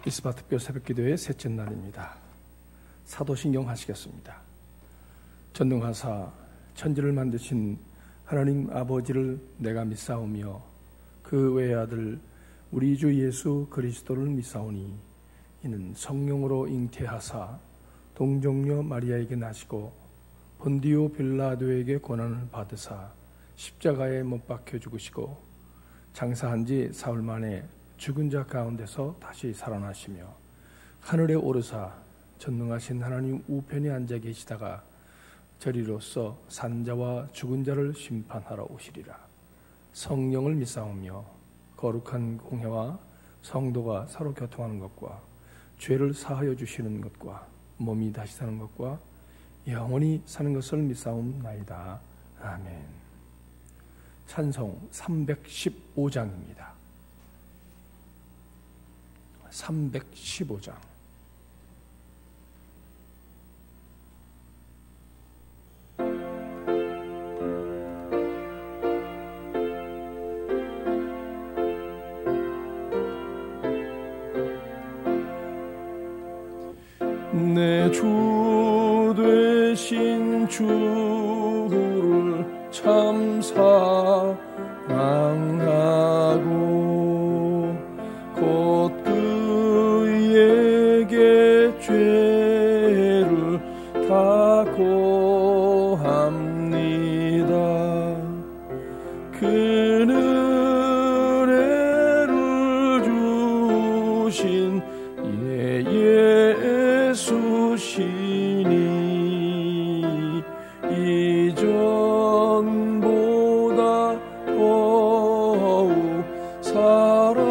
이스바 특별 새벽기도의 셋째 날입니다. 사도신경 하시겠습니다. 전능하사 천지를 만드신 하나님 아버지를 내가 믿사오며 그 외의 아들 우리 주 예수 그리스도를 믿사오니 이는 성령으로 잉태하사 동정녀 마리아에게 나시고 본디오 빌라도에게 고난을 받으사 십자가에 못 박혀 죽으시고 장사한 지 사흘 만에 죽은 자 가운데서 다시 살아나시며 하늘에 오르사 전능하신 하나님 우편에 앉아 계시다가 저리로서 산자와 죽은 자를 심판하러 오시리라. 성령을 믿사오며 거룩한 공회와 성도가 서로 교통하는 것과 죄를 사하여 주시는 것과 몸이 다시 사는 것과 영원히 사는 것을 믿사옵나이다. 아멘. 찬송 315장입니다. 315장. 내 주 되신 주를 참 사랑하고 곧 그에게 죄를 다 고합니다. 그 은혜를 주신 예수시니 이전보다 더욱 사랑합니다.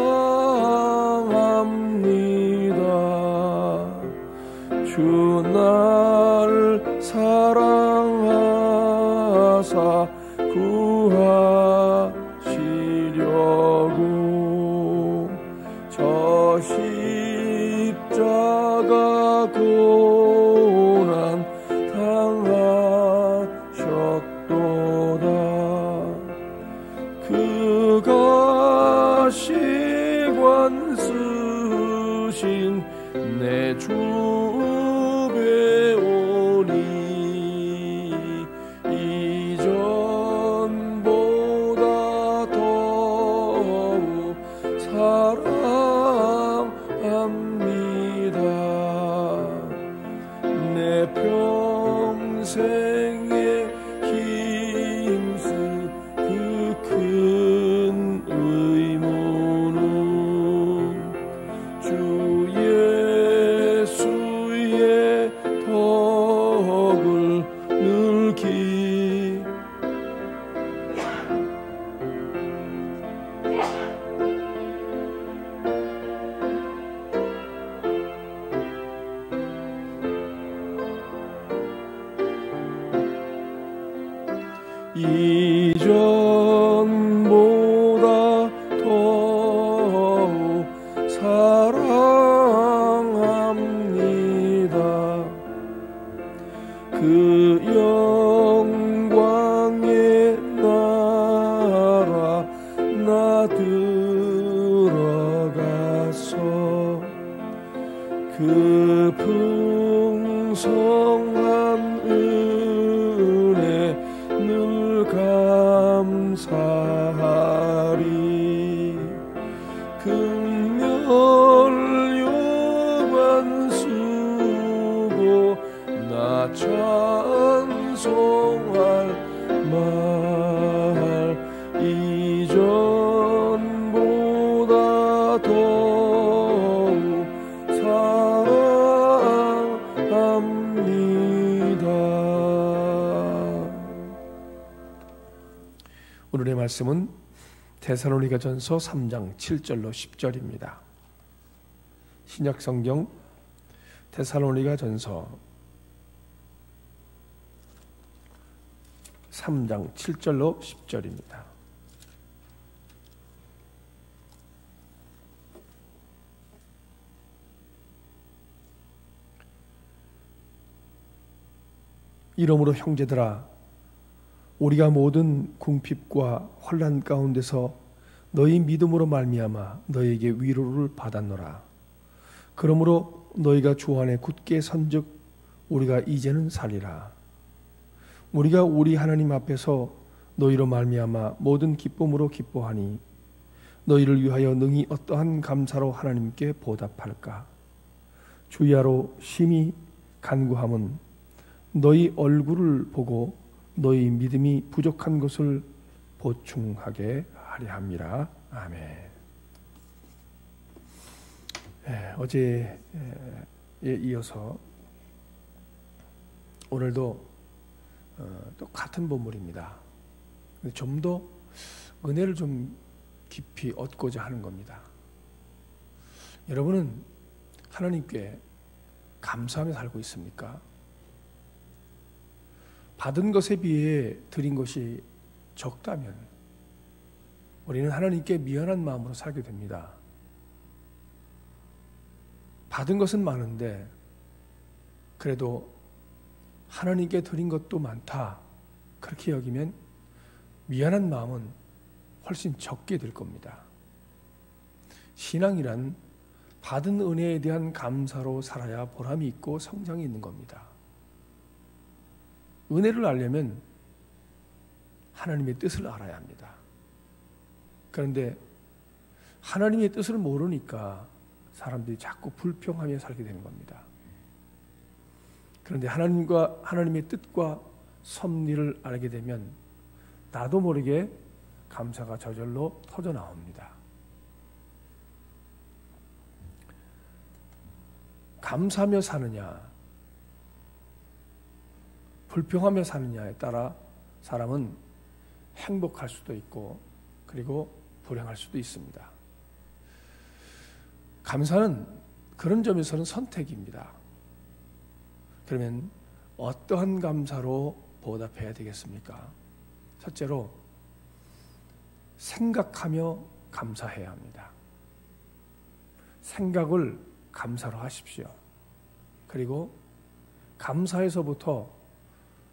주 나를 사랑하사 구하시려고 저 십자가 고난 당하셨도다. 그가 시관 쓰신 내 주 배우니 이전보다 더욱 사랑합니다. 내 평생에 힘쓴 그 큰 의무는 주 예수의 덕을 늘기 이전보다 더욱 사랑합니다. 그 영광의 나라 나 들어가서 그 풍성한 은혜 늘 감사하리. 금멸요반 쓰고 나 찬송할 말 이전보다 더욱 사랑합니다. 오늘의 말씀은 데살로니가전서 3장 7절로 10절입니다. 신약성경 데살로니가전서 3장 7절로 10절입니다. 이러므로 형제들아 우리가 모든 궁핍과 환난 가운데서 너희 믿음으로 말미암아 너에게 위로를 받았노라. 그러므로 너희가 주 안에 굳게 선즉 우리가 이제는 살리라. 우리가 우리 하나님 앞에서 너희로 말미암아 모든 기쁨으로 기뻐하니 너희를 위하여 능히 어떠한 감사로 하나님께 보답할까. 주야로 심히 간구함은 너희 얼굴을 보고 너희 믿음이 부족한 것을 보충하게 하려 함이라. 아멘. 어제에 이어서 오늘도 또 같은 본문입니다. 좀 더 은혜를 좀 깊이 얻고자 하는 겁니다. 여러분은 하나님께 감사하며 살고 있습니까? 받은 것에 비해 드린 것이 적다면 우리는 하나님께 미안한 마음으로 살게 됩니다. 받은 것은 많은데 그래도 하나님께 드린 것도 많다, 그렇게 여기면 미안한 마음은 훨씬 적게 될 겁니다. 신앙이란 받은 은혜에 대한 감사로 살아야 보람이 있고 성장이 있는 겁니다. 은혜를 알려면 하나님의 뜻을 알아야 합니다. 그런데 하나님의 뜻을 모르니까 사람들이 자꾸 불평하며 살게 되는 겁니다. 그런데 하나님의 뜻과 섭리를 알게 되면 나도 모르게 감사가 저절로 터져 나옵니다. 감사하며 사느냐, 불평하며 사느냐에 따라 사람은 행복할 수도 있고 그리고 불행할 수도 있습니다. 감사는 그런 점에서는 선택입니다. 그러면 어떠한 감사로 보답해야 되겠습니까? 첫째로 생각하며 감사해야 합니다. 생각을 감사로 하십시오. 그리고 감사에서부터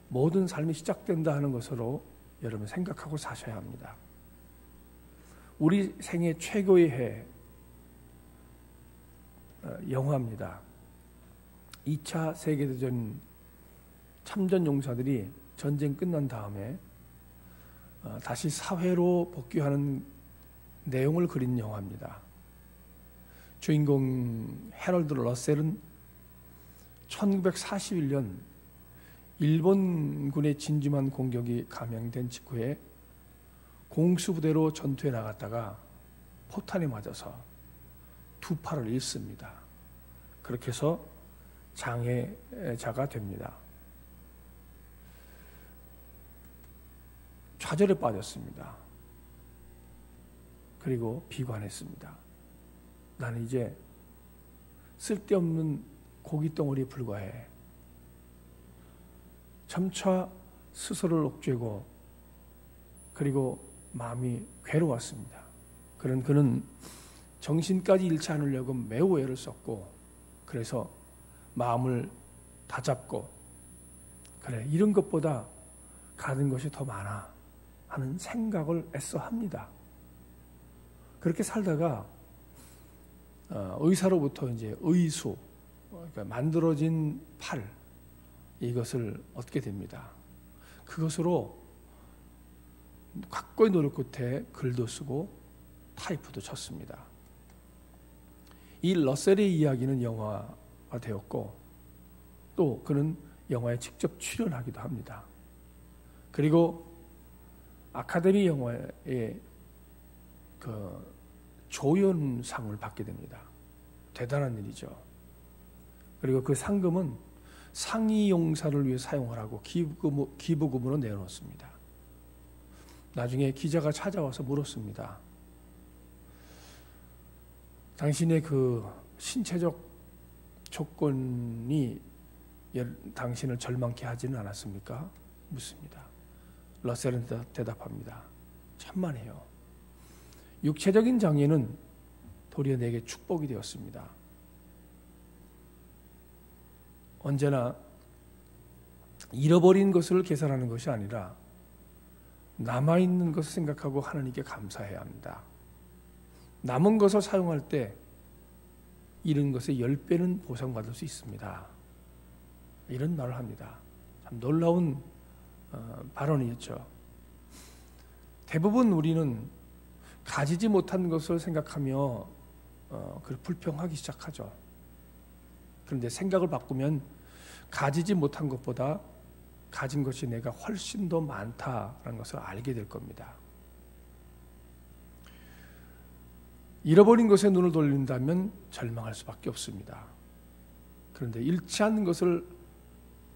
모든 삶이 시작된다 하는 것으로 여러분 생각하고 사셔야 합니다. 우리 생애 최고의 해, 영화입니다. 2차 세계대전 참전 용사들이 전쟁 끝난 다음에 다시 사회로 복귀하는 내용을 그린 영화입니다. 주인공 해럴드 러셀은 1941년 일본군의 진지한 공격이 감행된 직후에 공수부대로 전투에 나갔다가 포탄에 맞아서 두 팔을 잃습니다. 그렇게 해서 장애자가 됩니다. 좌절에 빠졌습니다. 그리고 비관했습니다. 나는 이제 쓸데없는 고깃덩어리에 불과해. 점차 스스로를 옥죄고 그리고 마음이 괴로웠습니다. 그는 정신까지 잃지 않으려고 매우 애를 썼고 그래서 마음을 다잡고 그래, 이런 것보다 가진 것이 더 많아 하는 생각을 애써 합니다. 그렇게 살다가 의사로부터 이제 의수, 그러니까 만들어진 팔, 이것을 얻게 됩니다. 그것으로 각고의 노력 끝에 글도 쓰고 타이프도 쳤습니다. 이 러셀의 이야기는 영화가 되었고 또 그는 영화에 직접 출연하기도 합니다. 그리고 아카데미 영화의 그 조연상을 받게 됩니다. 대단한 일이죠. 그리고 그 상금은 상위 용사를 위해 사용하라고 기부금으로 내놓습니다. 나중에 기자가 찾아와서 물었습니다. 당신의 그 신체적 조건이 당신을 절망케 하지는 않았습니까? 묻습니다. 러셀은 대답합니다. 천만에요. 육체적인 장애는 도리어 내게 축복이 되었습니다. 언제나 잃어버린 것을 계산하는 것이 아니라 남아있는 것을 생각하고 하나님께 감사해야 합니다. 남은 것을 사용할 때 잃은 것의 10배는 보상받을 수 있습니다. 이런 말을 합니다. 참 놀라운 발언이었죠. 대부분 우리는 가지지 못한 것을 생각하며 불평하기 시작하죠. 그런데 생각을 바꾸면 가지지 못한 것보다 가진 것이 내가 훨씬 더 많다라는 것을 알게 될 겁니다. 잃어버린 것에 눈을 돌린다면 절망할 수밖에 없습니다. 그런데 잃지 않는 것을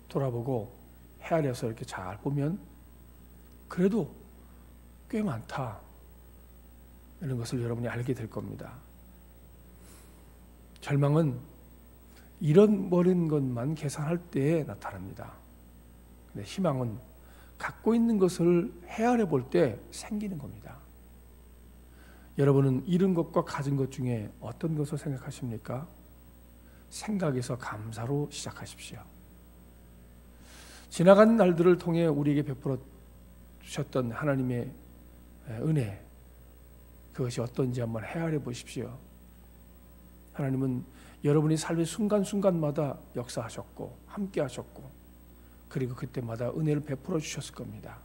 돌아보고 헤아려서 이렇게 잘 보면 그래도 꽤 많다, 이런 것을 여러분이 알게 될 겁니다. 절망은 잃어버린 것만 계산할 때에 나타납니다. 근데 희망은 갖고 있는 것을 헤아려 볼 때 생기는 겁니다. 여러분은 잃은 것과 가진 것 중에 어떤 것을 생각하십니까? 생각에서 감사로 시작하십시오. 지나간 날들을 통해 우리에게 베풀어 주셨던 하나님의 은혜, 그것이 어떤지 한번 헤아려 보십시오. 하나님은 여러분이 삶의 순간순간마다 역사하셨고 함께 하셨고, 그리고 그때마다 은혜를 베풀어 주셨을 겁니다.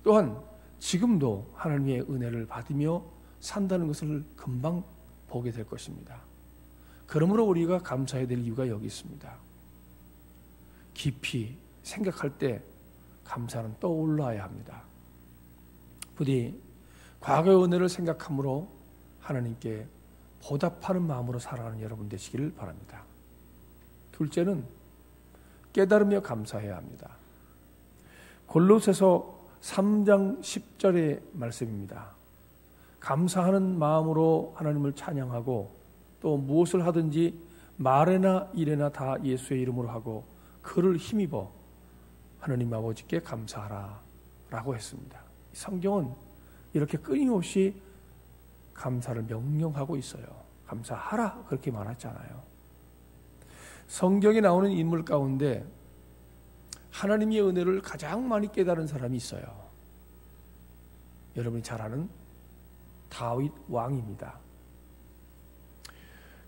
또한 지금도 하나님의 은혜를 받으며 산다는 것을 금방 보게 될 것입니다. 그러므로 우리가 감사해야 될 이유가 여기 있습니다. 깊이 생각할 때 감사는 떠올라야 합니다. 부디 과거의 은혜를 생각함으로 하나님께 보답하는 마음으로 살아가는 여러분 되시기를 바랍니다. 둘째는 깨달으며 감사해야 합니다. 골로새서 3장 10절의 말씀입니다. 감사하는 마음으로 하나님을 찬양하고 또 무엇을 하든지 말에나 일에나 다 예수의 이름으로 하고 그를 힘입어 하나님 아버지께 감사하라 라고 했습니다. 성경은 이렇게 끊임없이 감사를 명령하고 있어요. 감사하라 그렇게 말했잖아요. 성경에 나오는 인물 가운데 하나님의 은혜를 가장 많이 깨달은 사람이 있어요. 여러분이 잘 아는 다윗 왕입니다.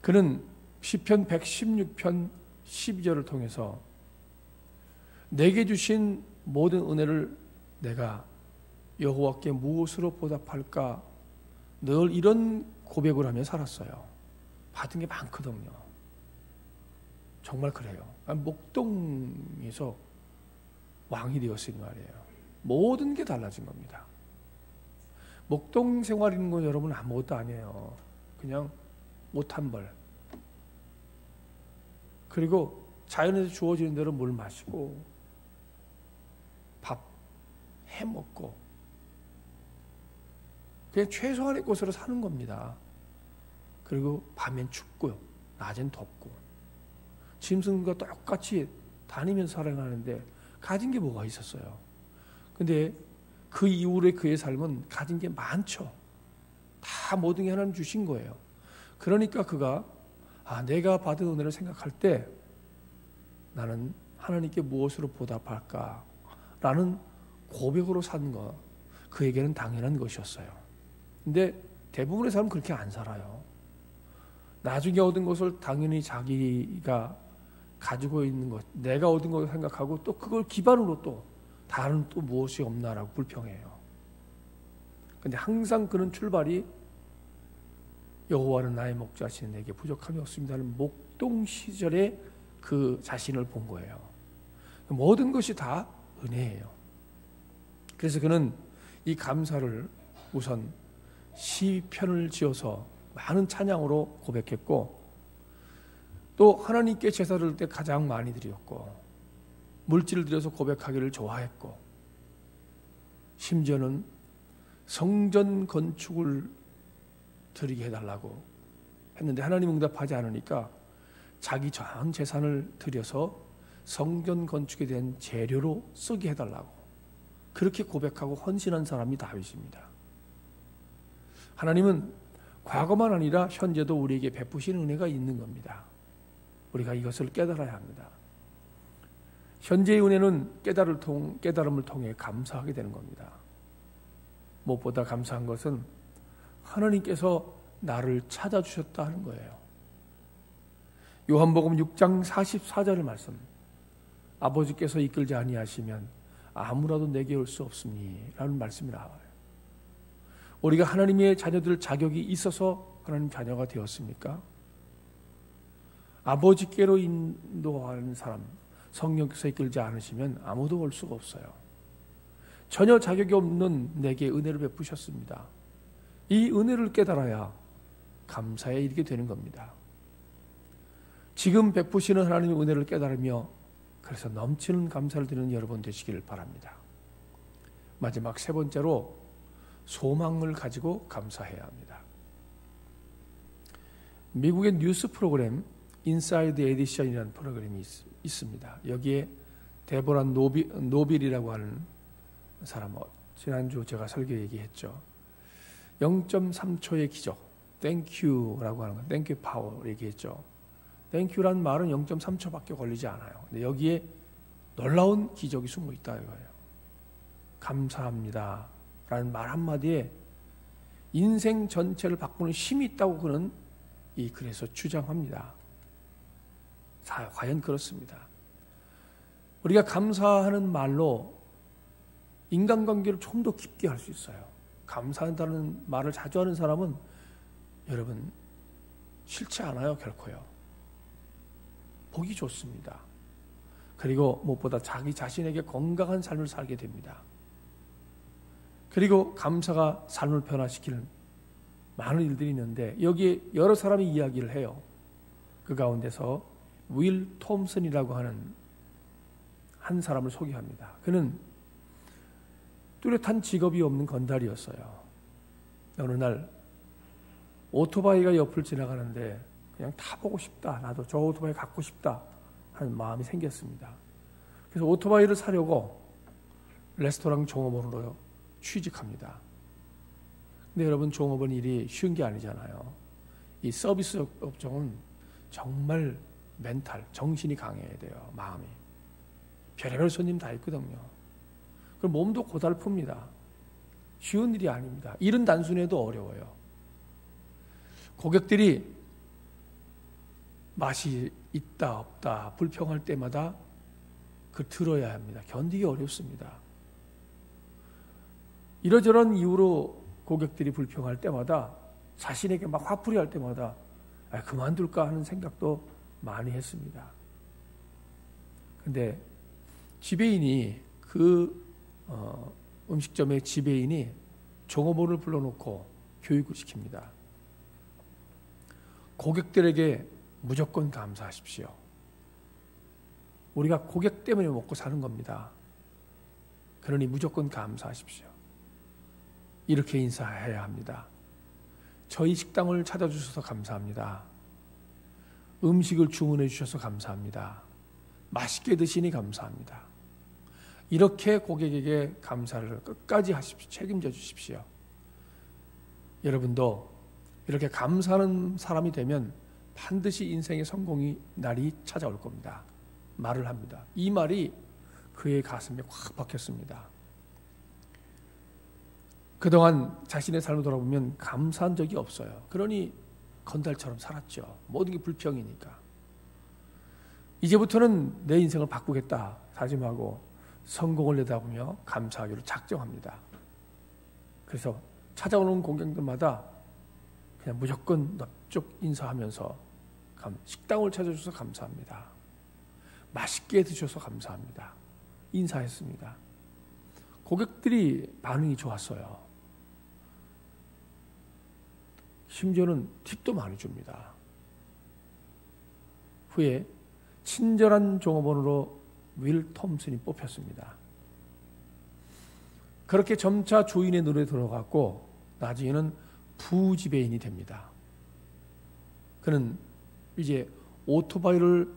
그는 시편 116편 12절을 통해서 내게 주신 모든 은혜를 내가 여호와께 무엇으로 보답할까, 늘 이런 고백을 하며 살았어요. 받은 게 많거든요. 정말 그래요. 목동에서 왕이 되었으니 말이에요. 모든 게 달라진 겁니다. 목동 생활인 건 여러분 아무것도 아니에요. 그냥 옷 한 벌, 그리고 자연에서 주어지는 대로 물 마시고 밥 해 먹고 그냥 최소한의 것으로 사는 겁니다. 그리고 밤엔 춥고요, 낮엔 덥고 짐승과 똑같이 다니면서 살아가는데 가진 게 뭐가 있었어요. 근데 그 이후에 그의 삶은 가진 게 많죠. 다 모든 게 하나님 주신 거예요. 그러니까 그가 내가 받은 은혜를 생각할 때 나는 하나님께 무엇으로 보답할까 라는 고백으로 사는 것, 그에게는 당연한 것이었어요. 근데 대부분의 사람은 그렇게 안 살아요. 나중에 얻은 것을 당연히 자기가 가지고 있는 것, 내가 얻은 것을 생각하고 또 그걸 기반으로 또 다른 또 무엇이 없나라고 불평해요. 근데 항상 그는 출발이 여호와는 나의 목자시니 내게 부족함이 없습니다는 목동 시절에 그 자신을 본 거예요. 모든 것이 다 은혜예요. 그래서 그는 이 감사를 우선 시편을 지어서 많은 찬양으로 고백했고, 또 하나님께 제사 드릴 때 가장 많이 드렸고, 물질을 들여서 고백하기를 좋아했고, 심지어는 성전 건축을 드리게 해달라고 했는데 하나님 응답하지 않으니까 자기 전 재산을 들여서 성전 건축에 대한 재료로 쓰게 해달라고 그렇게 고백하고 헌신한 사람이 다윗입니다. 하나님은 과거만 아니라 현재도 우리에게 베푸신 은혜가 있는 겁니다. 우리가 이것을 깨달아야 합니다. 현재의 은혜는 깨달음을 통해 감사하게 되는 겁니다. 무엇보다 감사한 것은 하나님께서 나를 찾아주셨다 하는 거예요. 요한복음 6장 44절 말씀. 아버지께서 이끌지 아니하시면 아무라도 내게 올 수 없으니 라는 말씀이 나와요. 우리가 하나님의 자녀들 자격이 있어서 하나님 자녀가 되었습니까? 아버지께로 인도하는 사람, 성령께서 이끌지 않으시면 아무도 올 수가 없어요. 전혀 자격이 없는 내게 은혜를 베푸셨습니다. 이 은혜를 깨달아야 감사에 이르게 되는 겁니다. 지금 베푸시는 하나님의 은혜를 깨달으며 그래서 넘치는 감사를 드리는 여러분 되시기를 바랍니다. 마지막 세 번째로 소망을 가지고 감사해야 합니다. 미국의 뉴스 프로그램 인사이드 에디션이라는 프로그램이 있습니다. 여기에 데보라 노빌이라고 하는 사람, 지난주 제가 설교 얘기했죠. 0.3초의 기적, 땡큐라고 하는 거, 땡큐 파워 얘기했죠. 땡큐라는 말은 0.3초밖에 걸리지 않아요. 근데 여기에 놀라운 기적이 숨어 있다 이거예요. 감사합니다 라는 말 한마디에 인생 전체를 바꾸는 힘이 있다고 그는 이 글에서 주장합니다. 과연 그렇습니다. 우리가 감사하는 말로 인간관계를 좀 더 깊게 할 수 있어요. 감사한다는 말을 자주 하는 사람은 여러분 싫지 않아요, 결코요. 보기 좋습니다. 그리고 무엇보다 자기 자신에게 건강한 삶을 살게 됩니다. 그리고 감사가 삶을 변화시키는 많은 일들이 있는데 여기에 여러 사람이 이야기를 해요. 그 가운데서 윌 톰슨이라고 하는 한 사람을 소개합니다. 그는 뚜렷한 직업이 없는 건달이었어요. 어느 날 오토바이가 옆을 지나가는데 그냥 타보고 싶다. 나도 저 오토바이 갖고 싶다 하는 마음이 생겼습니다. 그래서 오토바이를 사려고 레스토랑 종업원으로 취직합니다. 근데 여러분 종업원 일이 쉬운 게 아니잖아요. 이 서비스 업종은 정말 멘탈, 정신이 강해야 돼요. 마음이. 별의별 손님 다 있거든요. 그럼 몸도 고달픕니다. 쉬운 일이 아닙니다. 일은 단순해도 어려워요. 고객들이 맛이 있다 없다 불평할 때마다 그 들어야 합니다. 견디기 어렵습니다. 이러저런 이유로 고객들이 불평할 때마다 자신에게 막 화풀이 할 때마다 그만둘까 하는 생각도 많이 했습니다. 근데 지배인이 음식점의 지배인이 종업원을 불러놓고 교육을 시킵니다. 고객들에게 무조건 감사하십시오. 우리가 고객 때문에 먹고 사는 겁니다. 그러니 무조건 감사하십시오. 이렇게 인사해야 합니다. 저희 식당을 찾아주셔서 감사합니다. 음식을 주문해 주셔서 감사합니다. 맛있게 드시니 감사합니다. 이렇게 고객에게 감사를 끝까지 하십시오. 책임져 주십시오. 여러분도 이렇게 감사하는 사람이 되면 반드시 인생의 성공이 날이 찾아올 겁니다. 말을 합니다. 이 말이 그의 가슴에 확 박혔습니다. 그동안 자신의 삶을 돌아보면 감사한 적이 없어요. 그러니 건달처럼 살았죠. 모든 게 불평이니까. 이제부터는 내 인생을 바꾸겠다 다짐하고 성공을 내다보며 감사하기로 작정합니다. 그래서 찾아오는 고객들마다 그냥 무조건 넙죽 인사하면서 식당을 찾아주셔서 감사합니다. 맛있게 드셔서 감사합니다. 인사했습니다. 고객들이 반응이 좋았어요. 심지어는 팁도 많이 줍니다. 후에 친절한 종업원으로 윌 톰슨이 뽑혔습니다. 그렇게 점차 주인의 눈에 들어갔고 나중에는 부지배인이 됩니다. 그는 이제 오토바이를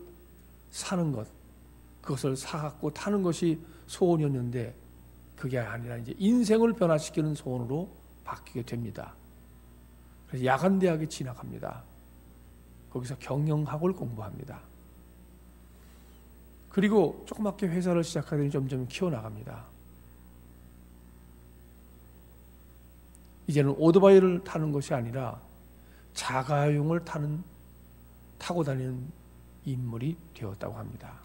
사는 것, 그것을 사갖고 타는 것이 소원이었는데 그게 아니라 이제 인생을 변화시키는 소원으로 바뀌게 됩니다. 그래서 야간대학에 진학합니다. 거기서 경영학을 공부합니다. 그리고 조그맣게 회사를 시작하더니 점점 키워나갑니다. 이제는 오토바이를 타는 것이 아니라 자가용을 타고 다니는 인물이 되었다고 합니다.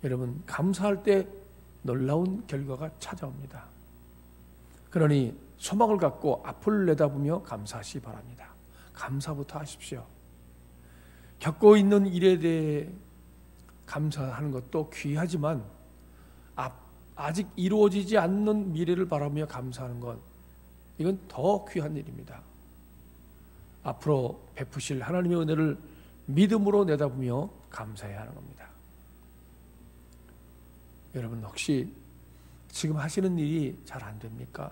여러분, 감사할 때 놀라운 결과가 찾아옵니다. 그러니 소망을 갖고 앞을 내다보며 감사하시기 바랍니다. 감사부터 하십시오. 겪고 있는 일에 대해 감사하는 것도 귀하지만 아직 이루어지지 않는 미래를 바라보며 감사하는 것, 이건 더 귀한 일입니다. 앞으로 베푸실 하나님의 은혜를 믿음으로 내다보며 감사해야 하는 겁니다. 여러분, 혹시 지금 하시는 일이 잘 안 됩니까?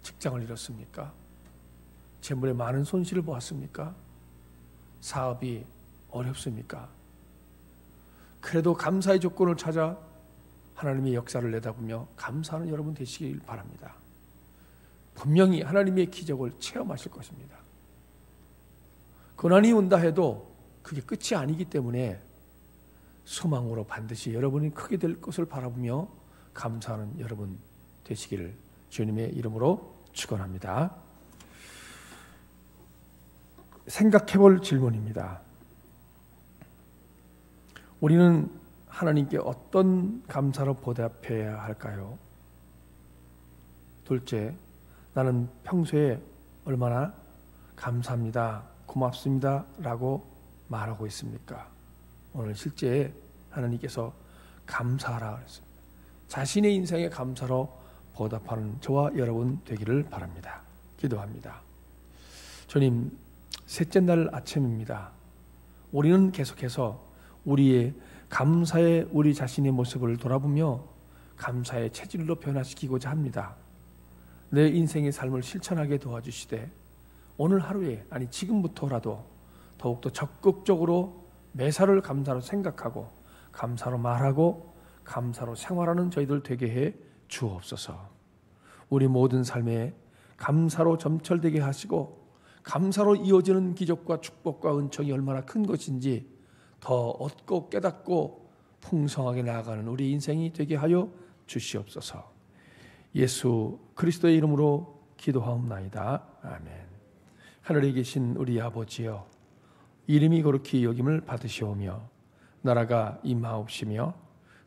직장을 잃었습니까? 재물에 많은 손실을 보았습니까? 사업이 어렵습니까? 그래도 감사의 조건을 찾아 하나님의 역사를 내다보며 감사하는 여러분 되시길 바랍니다. 분명히 하나님의 기적을 체험하실 것입니다. 고난이 온다 해도 그게 끝이 아니기 때문에 소망으로 반드시 여러분이 크게 될 것을 바라보며 감사하는 여러분 되시기를 주님의 이름으로 축원합니다. 생각해볼 질문입니다. 우리는 하나님께 어떤 감사로 보답해야 할까요? 둘째, 나는 평소에 얼마나 감사합니다, 고맙습니다 라고 말하고 있습니까? 오늘 실제 하나님께서 감사하라 그랬습니다. 자신의 인생에 감사로 보답하는 저와 여러분 되기를 바랍니다. 기도합니다. 주님, 셋째 날 아침입니다. 우리는 계속해서 우리의 감사의 우리 자신의 모습을 돌아보며 감사의 체질로 변화시키고자 합니다. 내 인생의 삶을 실천하게 도와주시되 오늘 하루에, 아니 지금부터라도 더욱더 적극적으로 매사를 감사로 생각하고 감사로 말하고 감사로 생활하는 저희들 되게 해 주옵소서. 우리 모든 삶에 감사로 점철되게 하시고 감사로 이어지는 기적과 축복과 은총이 얼마나 큰 것인지 더 얻고 깨닫고 풍성하게 나아가는 우리 인생이 되게 하여 주시옵소서. 예수 그리스도의 이름으로 기도하옵나이다. 아멘. 하늘에 계신 우리 아버지여, 이름이 거룩히 여김을 받으시오며 나라가 임하옵시며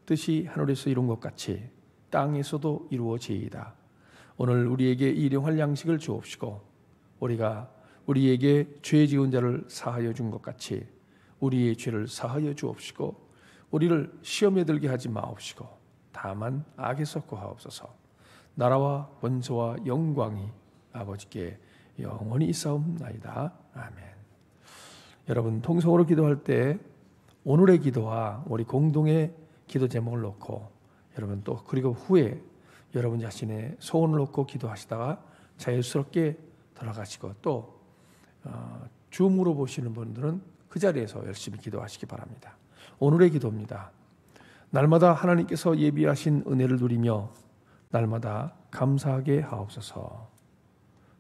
뜻이 하늘에서 이룬 것 같이 땅에서도 이루어지이다. 오늘 우리에게 일용할 양식을 주옵시고 우리가 우리에게 죄 지은 자를 사하여 준 것 같이 우리의 죄를 사하여 주옵시고 우리를 시험에 들게 하지 마옵시고 다만 악에서 구하옵소서. 나라와 원소와 영광이 아버지께 영원히 있사옵나이다. 아멘. 여러분, 통성으로 기도할 때 오늘의 기도와 우리 공동의 기도 제목을 놓고 여러분 또 그리고 후에 여러분 자신의 소원을 놓고 기도하시다가 자유스럽게 돌아가시고 또 줌으로 보시는 분들은 그 자리에서 열심히 기도하시기 바랍니다. 오늘의 기도입니다. 날마다 하나님께서 예비하신 은혜를 누리며 날마다 감사하게 하옵소서.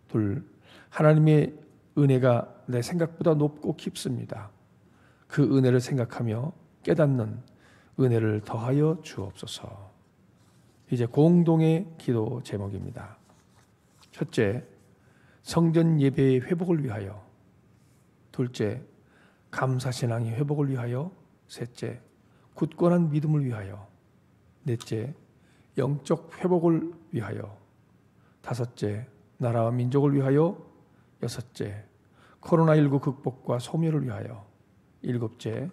둘, 하나님의 은혜가 내 생각보다 높고 깊습니다. 그 은혜를 생각하며 깨닫는 은혜를 더하여 주옵소서. 이제 공동의 기도 제목입니다. 첫째, 성전 예배의 회복을 위하여. 둘째, 감사신앙의 회복을 위하여. 셋째, 굳건한 믿음을 위하여. 넷째, 영적 회복을 위하여. 다섯째, 나라와 민족을 위하여. 여섯째, 코로나19 극복과 소멸을 위하여. 일곱째,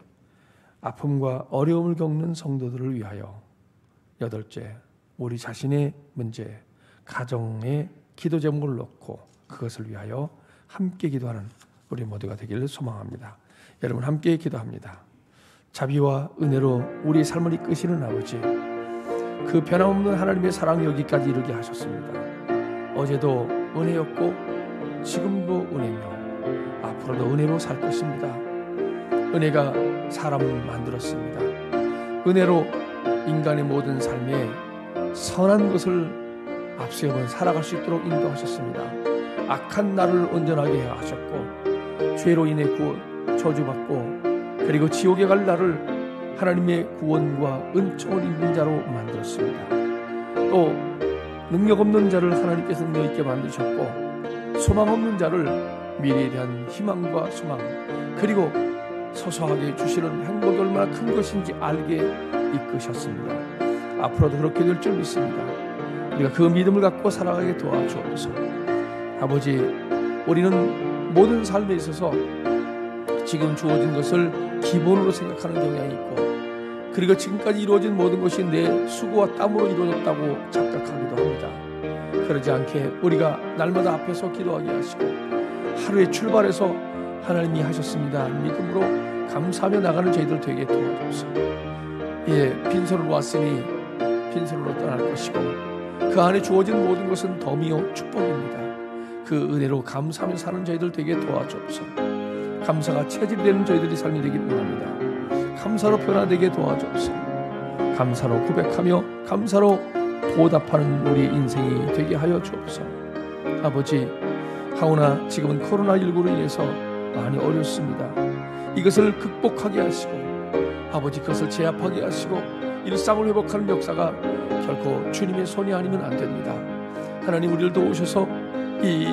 아픔과 어려움을 겪는 성도들을 위하여. 여덟째, 우리 자신의 문제, 가정의 기도 제목을 놓고 그것을 위하여 함께 기도하는 우리 모두가 되기를 소망합니다. 여러분 함께 기도합니다. 자비와 은혜로 우리의 삶을 이끄시는 아버지, 그 변함없는 하나님의 사랑이 여기까지 이르게 하셨습니다. 어제도 은혜였고 지금도 은혜며 앞으로도 은혜로 살 것입니다. 은혜가 사람을 만들었습니다. 은혜로 인간의 모든 삶에 선한 것을 앞세워 살아갈 수 있도록 인도하셨습니다. 악한 나를 온전하게 하셨고 죄로 인해 저주받고 그리고 지옥에 갈 나를 하나님의 구원과 은총을 입는 자로 만들었습니다. 또 능력 없는 자를 하나님께서 능력 있게 만드셨고 소망 없는 자를 미래에 대한 희망과 소망, 그리고 소소하게 주시는 행복이 얼마나 큰 것인지 알게 이끄셨습니다. 앞으로도 그렇게 될 줄 믿습니다. 우리가 그 믿음을 갖고 살아가게 도와주옵소서. 아버지, 우리는 모든 삶에 있어서 지금 주어진 것을 기본으로 생각하는 경향이 있고, 그리고 지금까지 이루어진 모든 것이 내 수고와 땀으로 이루어졌다고 착각하기도 합니다. 그러지 않게 우리가 날마다 앞에서 기도하게 하시고, 하루에 출발해서 하나님이 하셨습니다 믿음으로 감사하며 나가는 저희들 되게 도와주옵소서. 빈손으로 왔으니 빈손으로 떠날 것이고, 그 안에 주어진 모든 것은 덤이요 축복입니다. 그 은혜로 감사하며 사는 저희들 되게 도와주옵소서. 감사가 체질이 되는 저희들이 삶이 되길 원합니다. 감사로 변화되게 도와주옵소서. 감사로 고백하며 감사로 보답하는 우리 인생이 되게 하여 주옵소서. 아버지, 하오나 지금은 코로나19로 인해서 많이 어렵습니다. 이것을 극복하게 하시고, 아버지 그것을 제압하게 하시고 일상을 회복하는 역사가 결코 주님의 손이 아니면 안 됩니다. 하나님, 우리를 도우셔서 이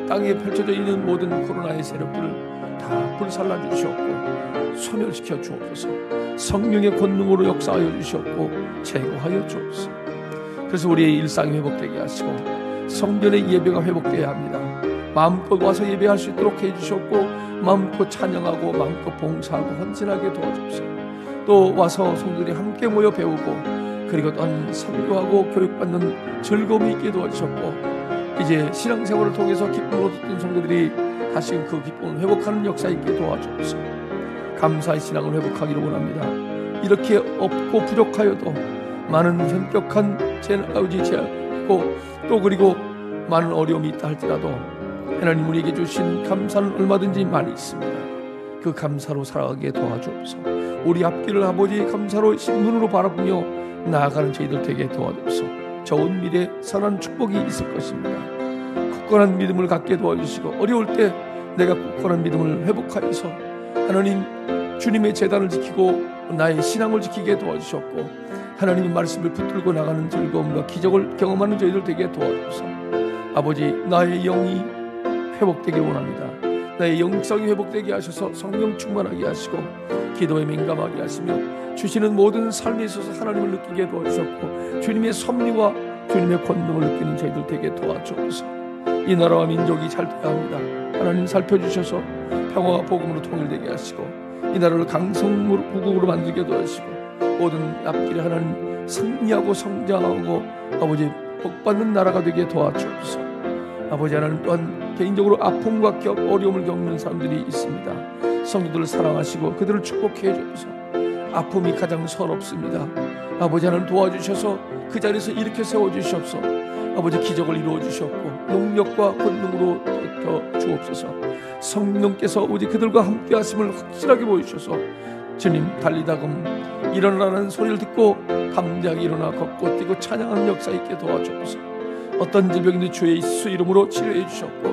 땅에 펼쳐져 있는 모든 코로나의 세력들을 다 불살라 주시옵고 소멸시켜 주옵소서. 성령의 권능으로 역사하여 주시옵고 제거하여 주옵소서. 그래서 우리의 일상이 회복되게 하시고 성전의 예배가 회복되어야 합니다. 마음껏 와서 예배할 수 있도록 해주셨고, 마음껏 찬양하고 마음껏 봉사하고 헌신하게 도와주옵소서. 또 와서 성도들이 함께 모여 배우고, 그리고 또한 설교하고 교육받는 즐거움이 있게 도와주셨고, 이제 신앙생활을 통해서 기쁨을 얻었던 성도들이 다시금 그 기쁨을 회복하는 역사 있게 도와주옵소서. 감사의 신앙을 회복하기를 원합니다. 이렇게 없고 부족하여도 많은 현격한 제약고, 또 그리고 많은 어려움이 있다 할지라도 하나님 우리에게 주신 감사는 얼마든지 많이 있습니다. 그 감사로 살아가게 도와주옵소서. 우리 앞길을 아버지 감사로 신문으로 바라보며 나아가는 저희들 되게 도와주옵소서. 좋은 미래 선한 축복이 있을 것입니다. 굳건한 믿음을 갖게 도와주시고, 어려울 때 내가 굳건한 믿음을 회복하여서 하나님 주님의 제단을 지키고 나의 신앙을 지키게 도와주셨고, 하나님의 말씀을 붙들고 나가는 즐거움과 기적을 경험하는 저희들 되게 도와주옵소서. 아버지, 나의 영이 회복되길 원합니다. 나의 영성이 회복되게 하셔서 성령 충만하게 하시고 기도에 민감하게 하시며 주시는 모든 삶에 있어서 하나님을 느끼게 도와주셨고, 주님의 섭리와 주님의 권능을 느끼는 저희들 되게 도와주옵소서. 이 나라와 민족이 잘 돼야 합니다. 하나님 살펴주셔서 평화와 복음으로 통일되게 하시고, 이 나라를 강성국으로 만들게 도와주시고, 모든 앞길에 하나님 승리하고 성장하고 아버지 복받는 나라가 되게 도와주옵소서. 아버지, 하나님 또한 개인적으로 아픔과 어려움을 겪는 사람들이 있습니다. 성도들을 사랑하시고 그들을 축복해 주옵소서. 아픔이 가장 서럽습니다. 아버지, 하나님 도와주셔서 그 자리에서 일으켜 세워주시옵소서. 아버지, 기적을 이루어 주셨고 능력과 권능으로 덮여 주옵소서. 성령께서 오직 그들과 함께 하심을 확실하게 보여주셔서 주님, 달리다금 일어나라는 소리를 듣고 감자가 일어나 걷고 뛰고 찬양하는 역사 있게 도와주옵소서. 어떤 질병인지 주의 예수 이름으로 치료해 주셨고,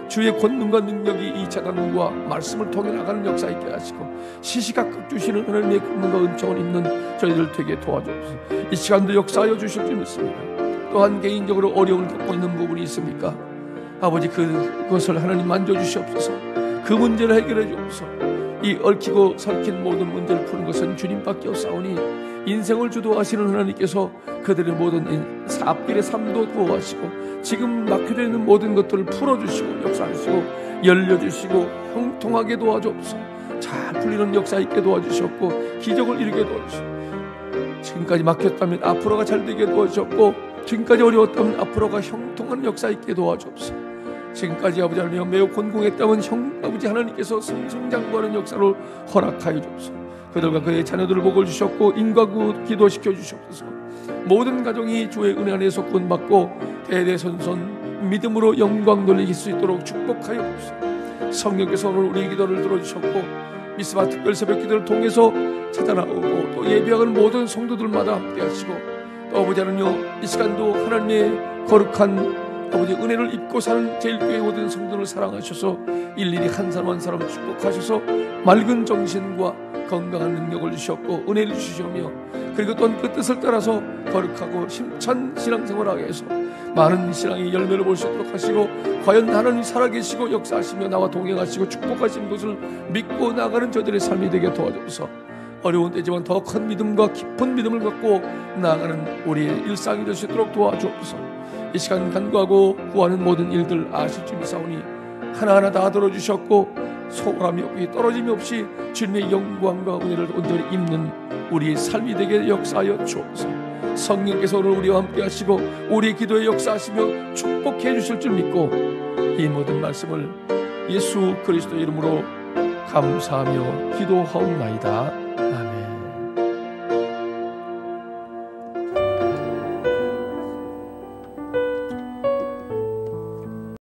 주의 권능과 능력이 이 재단과 말씀을 통해 나가는 역사 있게 하시고, 시시각각 주시는 하나님의 권능과 은총을 입는 저희들 되게 도와주옵소서. 이 시간도 역사하여 주실 줄 믿습니다. 또한 개인적으로 어려움을 겪고 있는 부분이 있습니까? 아버지, 그것을 하나님 만져주시옵소서. 그 문제를 해결해 주옵소서. 이 얽히고 설킨 모든 문제를 푸는 것은 주님밖에 없사오니 인생을 주도하시는 하나님께서 그들의 모든 앞길의 삶도 구호하시고 지금 막혀져 있는 모든 것들을 풀어주시고 역사하시고 열려주시고 형통하게 도와주옵소서. 잘 풀리는 역사 있게 도와주셨고 기적을 이루게 도와주시고, 지금까지 막혔다면 앞으로가 잘 되게 도와주셨고, 지금까지 어려웠다면 앞으로가 형통한 역사 있게 도와주옵소서. 지금까지 아버지 하나님 매우 곤궁했다면 아버지 하나님께서 승승장구하는 역사를 허락하여 주옵소서. 그들과 그의 자녀들을 복을 주셨고 인과구 기도시켜 주시옵소서. 모든 가정이 주의 은혜 안에서 구원받고 대대손손 믿음으로 영광 돌리실 수 있도록 축복하여 주옵소서. 성령께서 오늘 우리의 기도를 들어주셨고 미스바 특별 새벽 기도를 통해서 찾아나오고 또 예배하는 모든 성도들마다 함께 하시고, 또 아버지 하나님 이 시간도 하나님의 거룩한 아버지 은혜를 입고 사는 제일교회 모든 성도를 사랑하셔서 일일이 한 사람 한 사람 축복하셔서 맑은 정신과 건강한 능력을 주셨고 은혜를 주시며, 그리고 또한 그 뜻을 따라서 거룩하고 힘찬 신앙생활하게 해서 많은 신앙의 열매를 볼 수 있도록 하시고, 과연 하나님 살아계시고 역사하시며 나와 동행하시고 축복하신 것을 믿고 나가는 저들의 삶이 되게 도와주소서. 어려운 때지만 더 큰 믿음과 깊은 믿음을 갖고 나아가는 우리의 일상이 될 수 있도록 도와주옵소서. 이 시간 간구하고 구하는 모든 일들 아실 줄 믿사오니 하나하나 다 들어주셨고, 소홀함이 없고 떨어짐이 없이 주님의 영광과 은혜를 온전히 입는 우리의 삶이 되게 역사하여 주옵소서. 성령께서 오늘 우리와 함께 하시고 우리의 기도에 역사하시며 축복해 주실 줄 믿고, 이 모든 말씀을 예수 그리스도의 이름으로 감사하며 기도하옵나이다.